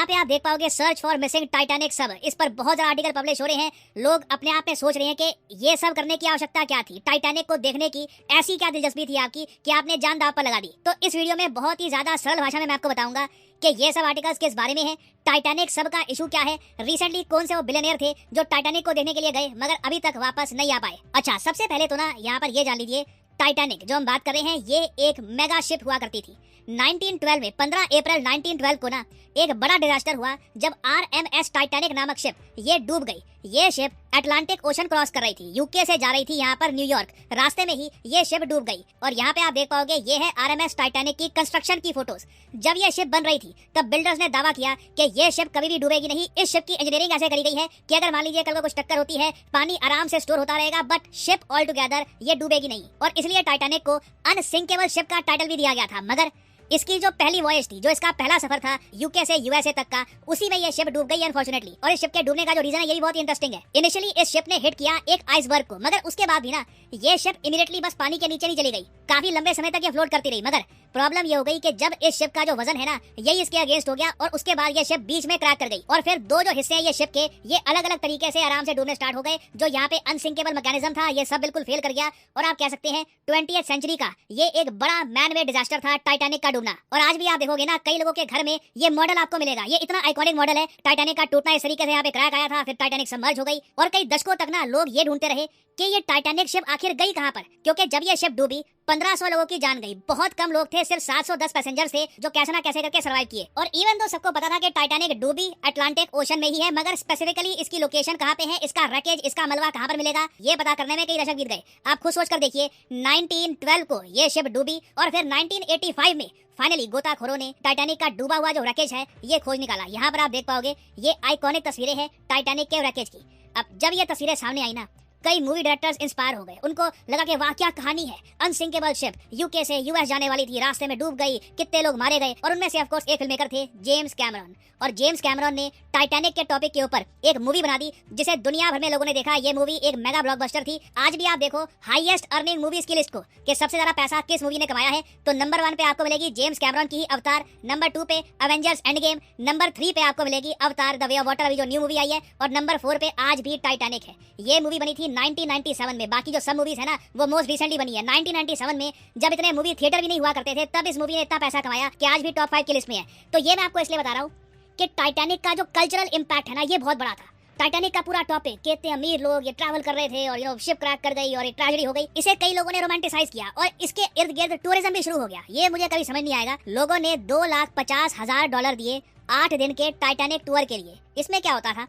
यहाँ पे आप देख पाओगे सर्च फॉर मिसिंग टाइटैनिक सब, इस पर बहुत ज्यादा आर्टिकल पब्लिश हो रहे हैं। लोग अपने आप में सोच रहे हैं कि ये सब करने की आवश्यकता क्या थी, टाइटैनिक को देखने की ऐसी क्या दिलचस्पी थी आपकी कि आपने जान दांव पर लगा दी। तो इस वीडियो में बहुत ही ज्यादा सरल भाषा में मैं आपको बताऊंगा कि ये सब आर्टिकल्स किस बारे में है, टाइटैनिक सब का इशू क्या है, रिसेंटली कौन से वो बिलियनियर थे जो टाइटैनिक को देखने के लिए गए मगर अभी तक वापस नहीं आ पाए। अच्छा, सबसे पहले तो ना यहाँ पर ये जान लीजिए, टाइटैनिक जो हम बात कर रहे हैं ये एक मेगा शिप हुआ करती थी। 1912 में 15 अप्रैल 1912 को ना एक बड़ा डिजास्टर हुआ जब RMS टाइटैनिक नामक शिप ये डूब गई। ये शिप अटलांटिक ओशन क्रॉस कर रही थी, यूके से जा रही थी यहाँ पर न्यूयॉर्क, रास्ते में ही ये शिप डूब गई। और यहाँ पे आप देख पाओगे ये है RMS टाइटैनिक की कंस्ट्रक्शन की फोटोज। जब ये शिप बन रही थी तब बिल्डर्स ने दावा किया कि ये शिप कभी भी डूबेगी नहीं। इस शिप की इंजीनियरिंग ऐसे करी गई है कि अगर मान लीजिए कल को कुछ टक्कर होती है, पानी आराम से स्टोर होता रहेगा, बट शिप ऑल टुगेदर ये डूबेगी नहीं। और इसलिए टाइटैनिक को अनसिंकेबल शिप का टाइटल भी दिया गया था। मगर इसकी जो पहली वॉयज थी, जो इसका पहला सफर था यूके से यूएसए तक का, उसी में ये शिप डूब गई अनफॉर्चुनेटली। और इस शिप के डूबने का जो रीजन है ये भी बहुत इंटरेस्टिंग है। इनिशियली इस शिप ने हिट किया एक आइसबर्ग को, मगर उसके बाद भी ना ये शिप इमीडिएटली बस पानी के नीचे नहीं चली गई, काफी लंबे समय तक ये फ्लोट करती रही। मगर प्रॉब्लम ये हो गई कि जब इस शिप का जो वजन है ना यही इसके अगेंस्ट हो गया और उसके बाद ये शिप बीच में क्रैक कर गई। और फिर दो जो हिस्से हैं ये शिप के, ये अलग अलग तरीके से आराम से डूबने स्टार्ट हो गए। जो यहाँ पे अनसिंकेबल मैकेनिज्म था ये सब बिल्कुल फेल कर गया। और आप कह सकते हैं 20th सेंचुरी का ये एक बड़ा मैन मेड डिजास्टर था टाइटैनिक का डूबना। और आज भी आप देखोगे ना कई लोगों के घर में ये मॉडल आपको मिलेगा। ये इतना आइकॉनिक मॉडल है टाइटैनिक का टूटना, इस तरीके से यहाँ पे क्रैक आया था, फिर टाइटैनिक सबमर्ज हो गई। और कई दशकों तक ना लोग ये ढूंढते रहे कि ये टाइटैनिक शिप आखिर गई कहां पर, क्योंकि जब ये शिप डूबी 1500 लोगों की जान गई। बहुत कम लोग थे, सिर्फ 710 पैसेंजर थे जो कैसे ना कैसे करके सर्वाइव किए। और इवन तो सबको पता था कि टाइटैनिक डूबी अटलांटिक ओशन में ही है, मगर स्पेसिफिकली इसकी लोकेशन कहां पे है, इसका रैकेज, इसका मलबा कहां पर मिलेगा, ये पता करने में कई दशक बीत गए। आप खुद सोच कर देखिए, 1912 को ये शिप डूबी और फिर 1985 में फाइनली गोताखोरों ने टाइटैनिक का डूबा हुआ जो रैकेज है ये खोज निकाला। यहाँ पर आप देख पाओगे ये आइकॉनिक तस्वीरें हैं टाइटैनिक के रैकेज की। अब जब ये तस्वीरें सामने आई ना, कई मूवी डायरेक्टर्स इंस्पायर हो गए। उनको लगा कि वाह क्या कहानी है, अनसिंकेबल शिप यूके से यूएस जाने वाली थी, रास्ते में डूब गई, कितने लोग मारे गए। और उनमें से ऑफ कोर्स एक फिल्म मेकर थे जेम्स कैमरॉन। और जेम्स कैमरॉन ने टाइटैनिक के टॉपिक के ऊपर एक मूवी बना दी जिसे दुनिया भर में लोगों ने देखा। ये मूवी एक मेगा ब्लॉकबस्टर थी। आज भी आप देखो हाईएस्ट अर्निंग मूवीज की लिस्ट को कि सबसे ज्यादा पैसा किस मूवी ने कमाया है, तो नंबर 1 पे आपको मिलेगी जेम्स कैमरॉन की ही अवतार, नंबर 2 पे एवेंजर्स एंड गेम, नंबर 3 पे आपको मिलेगी अवतार द वे ऑफ वाटर, अभी जो न्यू मूवी आई है, और नंबर 4 पे आज भी टाइटैनिक है। ये मूवी बनी थी 1997 में। बाकी जो सब मूवीज है ना वो मोस्ट रिसेंटली बनी है। 1997 में जब इतने मूवी थिएटर भी नहीं हुआ करते थे, तब इस मूवी ने इतना पैसा कमाया कि आज भी टॉप 5 की लिस्ट में है। तो ये मैं आपको इसलिए बता रहा हूँ कि टाइटैनिक का जो कल्चरल इंपैक्ट है ना ये बहुत बड़ा था। टाइटैनिक का पूरा टॉपिक, कितने अमीर लोग ये ट्रैवल कर रहे थे और शिप क्रैक कर गई और एक ट्रेजेडी हो गई, इसे कई लोगों ने रोमांटिसाइज किया और इसके इर्द गिर्द टूरिज्म भी शुरू हो गया। ये मुझे कभी समझ नहीं आएगा। लोगों ने $2,50,000 दिए 8 दिन के टाइटैनिक टूर के लिए। इसमें क्या होता था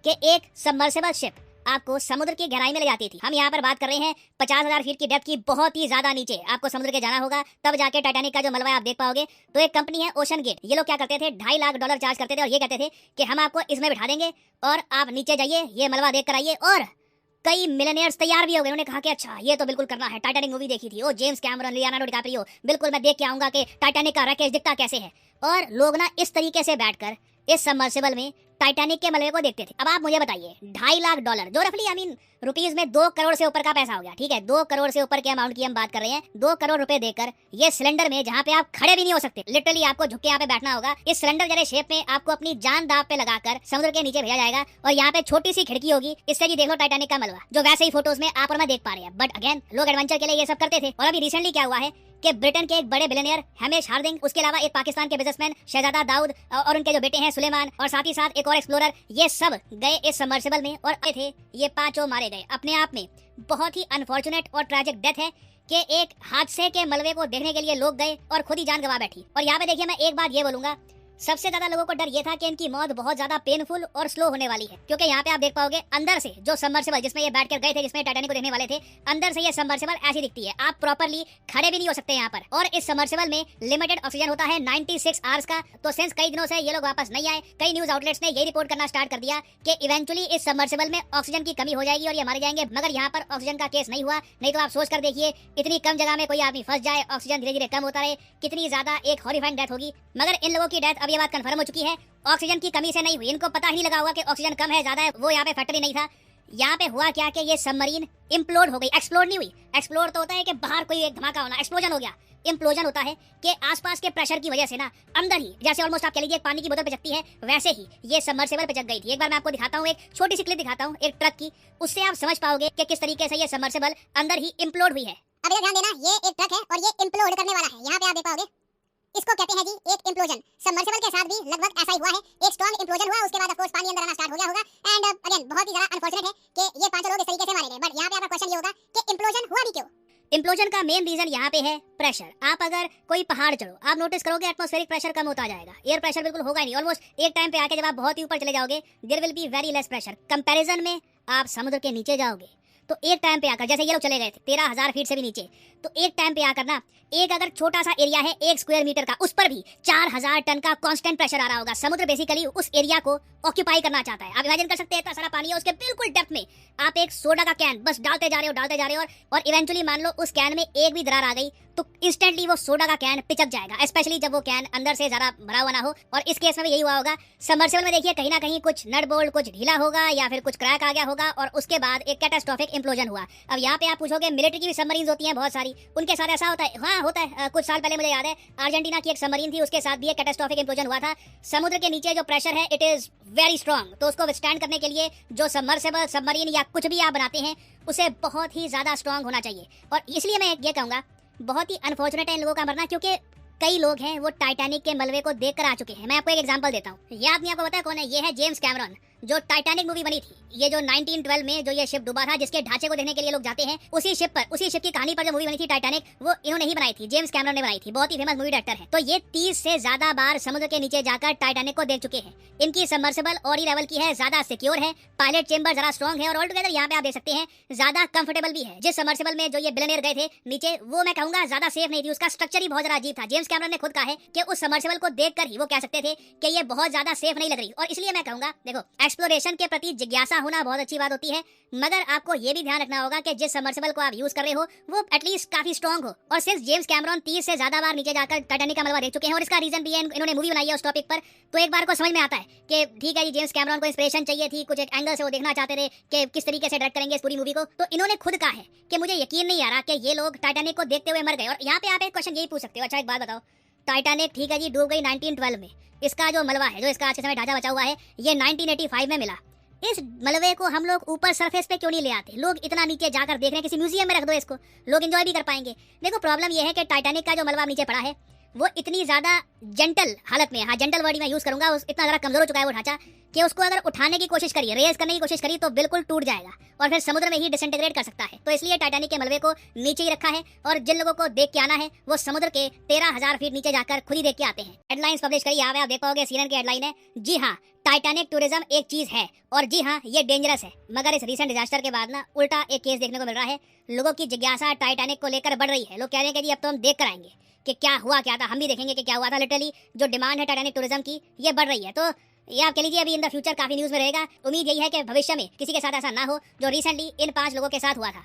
कि एक सबमर्सिबल शिप आपको समुद्र की गहराई में ले जाती थी। हम यहाँ पर बात कर रहे हैं 50,000 फीट की डेप्थ की, बहुत ही ज्यादा नीचे आपको समुद्र के जाना होगा, तब जाके टाइटैनिक का जो मलबा आप देख पाओगे। तो एक कंपनी है ओशन गेट, ये लोग क्या करते थे, $2.5 लाख चार्ज करते थे और ये कहते थे कि हम आपको इसमें बिठा देंगे और आप नीचे जाइए, ये मलबा देख कर आइए। और कई मिलियनियर्स तैयार भी हो गए। उन्होंने कहा कि अच्छा ये तो बिल्कुल करना है, टाइटैनिक मूवी देखी थी, ओ जेम्स कैमरॉन, लियोनार्डो डिकैप्रियो, बिल्कुल मैं देख के आऊंगा कि टाइटैनिक का रैकेज दिखता कैसे है। और लोग ना इस तरीके से बैठकर इस सबमर्सिबल में टाइटैनिक के मलबे को देखते थे। अब आप मुझे बताइए $2.5 लाख, जो रफली रुपीज में 2 करोड़ से ऊपर का पैसा हो गया, ठीक है, 2 करोड़ से ऊपर के अमाउंट की हम बात कर रहे हैं। 2 करोड़ रुपए देकर ये सिलेंडर में, जहाँ पे आप खड़े भी नहीं हो सकते, लिटरली आपको झुक के यहाँ पे बैठना होगा, इस सिलेंडर जैसे शेप में आपको अपनी जान दाव पे लगाकर समुद्र के नीचे भेजा जाएगा। और यहाँ पे छोटी सी खिड़की होगी, इससे जी देख लो टाइटैनिक का मलबा, जो वैसे ही फोटोज में आप और मैं देख पा रहे हैं। बट अगेन लोग एडवेंचर के लिए ये सब करते थे। और अभी रिसेंटली क्या हुआ है कि ब्रिटेन के एक बड़े बिलियनियर हैमिश हार्दिंग, उसके अलावा एक पाकिस्तान के बिजनेसमैन शहजादा दाऊद और उनके जो बेटे हैं सुलेमान, और साथ ही साथ एक और एक्सप्लोरर, ये सब गए इस सबमर्सिबल में और आए थे। ये 5 मारे गए। अपने आप में बहुत ही अनफॉर्चुनेट और ट्रैजिक डेथ है कि एक हादसे के मलबे को देखने के लिए लोग गए और खुद ही जान गवा बैठी। और यहाँ पे देखिए मैं एक बात ये बोलूंगा, सबसे ज्यादा लोगों को डर ये था कि इनकी मौत बहुत ज्यादा पेनफुल और स्लो होने वाली है, क्योंकि यहाँ पे आप देख पाओगे अंदर से जो सबमर्सिबल जिसमें ये बैठकर गए थे, जिसमें टाइटैनिक को देखने वाले थे, अंदर से ये सबमर्सिबल ऐसी दिखती है, आप प्रॉपर्ली खड़े भी नहीं हो सकते यहाँ पर। और इस सबमर्सिबल में लिमिटेड ऑक्सीजन होता है 96 आवर्स का। तो सिंस कई दिनों से ये लोग वापस नहीं आए, कई न्यूज आउटलेट्स ने ये रिपोर्ट करना स्टार्ट कर दिया कि इवेंचुअली इस सबमर्सिबल में ऑक्सीजन की कमी हो जाएगी और ये मारे जाएंगे। मगर यहाँ पर ऑक्सीजन का केस नहीं हुआ। नहीं तो आप सोच कर देखिए, इतनी कम जगह में कोई आदमी फंस जाए, ऑक्सीजन धीरे धीरे कम होता रहे, कितनी ज्यादा एक हॉरिफाइंग डेथ होगी। मगर इन लोगों की डेथ अब ये बात कंफर्म हो चुकी है, ऑक्सीजन की कमी से नहीं हुई। इनको पता ही नहीं लगा होगा कि ऑक्सीजन कम है ज्यादा है, वो यहाँ पे फैक्ट्री नहीं था। यहाँ पे हुआ क्या कि ये सबमरीन इम्प्लोड हो गई, एक्सप्लोड नहीं हुई। एक्सप्लोड तो होता है कि बाहर कोई एक धमाका होना, एक्सप्लोजन हो गया। इम्प्लोजन होता है कि आसपास के प्रेशर की वजह से ना अंदर ही, जैसे ऑलमोस्ट आप कह लीजिए एक पानी की बोतल पिचकती है, वैसे ही ये सबमर्सिबल पिचक गई थी। एक बार मैं आपको दिखाता हूँ, एक छोटी सी क्लिप दिखाता हूँ एक ट्रक की, उससे आप समझ पाओगे कि किस तरीके से ये सबमर्सिबल अंदर ही इम्प्लोड हुई है। अब इधर ध्यान देना, ये एक ट्रक है और ये इम्प्लोड करने वाला है। यहाँ पे आप देख पाओगे, इसको कहते हैं जी एक इम्प्लोजन। सबमर्सिबल के साथ भी लगभग ऐसा ही हुआ है, एक स्ट्रॉन्ग इम्प्लोजन हुआ, उसके बाद ऑफ कोर्स पानी अंदर आना स्टार्ट हो गया होगा। एंड अगेन बहुत ही ज्यादा अनफॉर्चुनेट है कि ये पांचों लोग इस तरीके से मारे गए। बट यहाँ पे आपका क्वेश्चन ये होगा कि इम्प्लोजन हुआ भी क्यों? इम्प्लोजन का मेन रीजन यहाँ पे है प्रेशर। आप अगर कोई पहाड़ चढ़ो, आप नोटिस करोगे एटमॉस्फेरिक प्रेशर कम होता जाएगा, एयर प्रेशर बिल्कुल होगा ही नहीं। ऑलमोस्ट एक टाइम पे आके जब आप बहुत ही ऊपर चले जाओगे, there will be very less pressure. Comparison में आप समुद्र के नीचे जाओगे तो एक टाइम पे आकर, जैसे ये लोग चले गए थे 13,000 फीट से भी नीचे, तो एक टाइम पे आकर ना एक अगर छोटा सा एरिया है 1 स्क्वायर मीटर का, उस पर भी 4,000 टन का कांस्टेंट प्रेशर आ रहा होगा। समुद्र बेसिकली उस एरिया को ऑक्यूपाई करना चाहता है। आप इमेजिन कर सकते हैं, इतना सारा पानी है, उसके बिल्कुल डेप्थ में आप एक सोडा का कैन बस डालते जा रहे हो और इवेंचुअली मान लो उस कैन में एक भी दरार आ गई तो इंस्टेंटली वो सोडा का कैन पिचक जाएगा, स्पेशली जब वो कैन अंदर से ज्यादा भरा हुआ ना हो। और इस केस में भी यही हुआ होगा। सबमर्सिबल में देखिए कहीं ना कहीं कुछ नट बोल्ट कुछ ढीला होगा या फिर कुछ क्रैक आ गया होगा और उसके बाद एक कैटास्ट्रोफिक इम्प्लोजन हुआ। अब यहाँ पे आप पूछोगे मिलिट्री की भी सबमरीन होती हैं बहुत सारी, उनके साथ ऐसा होता है? हाँ होता है। कुछ साल पहले मुझे याद है अर्जेंटीना की एक सबमरीन थी, उसके साथ भी एक कैटास्ट्रोफिक इम्प्लोजन हुआ था। समुद्र के नीचे जो प्रेशर है इट इज वेरी स्ट्रॉन्ग, तो उसको विथस्टैंड करने के लिए जो सबमर्सिबल सबमरीन या कुछ भी आप बनाते हैं उसे बहुत ही ज्यादा स्ट्रॉन्ग होना चाहिए। और इसलिए मैं ये कहूंगा बहुत ही अनफॉर्चुनेट है इन लोगों का मरना, क्योंकि कई लोग हैं वो टाइटैनिक के मलबे को देखकर आ चुके हैं। मैं आपको एक एग्जांपल देता हूँ। ये आदमी आपको पता है कौन है? ये है जेम्स कैमरॉन, जो टाइटैनिक मूवी बनी थी। ये जो 1912 में जो ये शिप डूबा था, जिसके ढांचे को देखने के लिए लोग जाते हैं, उसी शिप की कहानी पर जो मूवी बनी थी टाइटैनिक, वो इन्होंने ही बनाई थी, जेम्स कैमरॉन ने बनाई थी। बहुत ही फेमस मूवी डायरेक्टर है। तो ये 30 से ज्यादा बार समुद्र के नीचे जाकर टाइटैनिक को देख चुके हैं। इनकी सबमर्सिबल और ही लेवल की है, ज्यादा सिक्योर है, पायलट चेंबर जरा स्ट्रॉन्ग है और ऑल टुगेदर यहाँ पे आप देख सकते हैं ज्यादा कंफर्टेबल भी है। जिस सबमर्सिबल में जो ये बिलियनियर गए थे नीचे, वो मैं कहूंगा ज्यादा सेफ नहीं थी, उसका स्ट्रक्चर ही बहुत ज्यादा अजीब था। जेम्स कैमरॉन ने खुद कहा है कि उस सबमर्सिबल को देखकर ही वो कह सकते थे कि ये बहुत ज्यादा सेफ नहीं लग रही। और इसलिए मैं कहूंगा देखो, एक्सप्लोरेशन के प्रति जिज्ञासा होना बहुत अच्छी बात होती है, मगर आपको ये भी ध्यान रखना होगा कि जिस सबमर्सिबल को आप यूज कर रहे हो वो एटलीस्ट काफी स्ट्रॉन्ग हो। और सिंस जेम्स कैमरॉन 30 से ज्यादा बार नीचे जाकर टाइटैनिक का मलबा देख चुके हैं और इसका रीजन भी है, इन्होंने मूवी बनाई है उस टॉपिक पर, तो एक बार को समझ में आता है कि ठीक है जी, जेम्स कैमरॉन को इंस्पिरेशन चाहिए थी, कुछ एक एंगल से वो देखना चाहते थे कि किस तरीके से डायरेक्ट करेंगे इस पूरी मूवी को। तो इन्होंने खुद कहा है कि मुझे यकीन नहीं आ रहा कि ये लोग टाइटैनिक को देखते हुए मर गए। और यहाँ पे आप एक क्वेश्चन यही पूछ सकते हो, अच्छा एक बात बताओ, टाइटैनिक ठीक है जी डूब गई 1912 में, इसका जो मलबा है, जो इसका आज के समय ढांचा बचा हुआ है, ये 1985 में मिला। इस मलबे को हम लोग ऊपर सरफेस पे क्यों नहीं ले आते? लोग इतना नीचे जाकर देख रहे हैं, किसी म्यूजियम में रख दो इसको, लोग एंजॉय भी कर पाएंगे। देखो प्रॉब्लम यह है कि टाइटैनिक का जो मलबा नीचे पड़ा है वो इतनी ज्यादा जेंटल हालत में, हाँ जेंटल वर्ड मैं यूज करूंगा, इतना ज्यादा कमजोर हो चुका है वो ढांचा कि उसको अगर उठाने की कोशिश करिए, रेज करने की कोशिश करिए तो बिल्कुल टूट जाएगा और फिर समुद्र में ही डिसइंटीग्रेट कर सकता है। तो इसलिए टाइटैनिक के मलबे को नीचे ही रखा है और जिन लोगों को देख के आना है वो समुद्र के 13,000 फीट नीचे जाकर खुद ही देख के आते हैं। हेडलाइंस पब्लिश करी आप देख पाओगे, सीएनएन की हेडलाइन है, जी हाँ टाइटैनिक टूरिज्म एक चीज है और जी हाँ ये डेंजरस है। मगर इस रीसेंट डिजास्टर के बाद ना उल्टा एक केस देखने को मिल रहा है, लोगों की जिज्ञासा टाइटैनिक को लेकर बढ़ रही है। लोग कह रहे हैं कि जी अब तो हम देख कर आएंगे कि क्या हुआ क्या था, हम भी देखेंगे कि क्या हुआ था। लिटरली जो डिमांड है टाइटैनिक टूरिज्म की ये बढ़ रही है। तो ये आप कह लीजिए अभी इन द फ्यूचर काफी न्यूज में रहेगा। उम्मीद यही है कि भविष्य में किसी के साथ ऐसा ना हो जो रिसेंटली इन 5 लोगों के साथ हुआ था।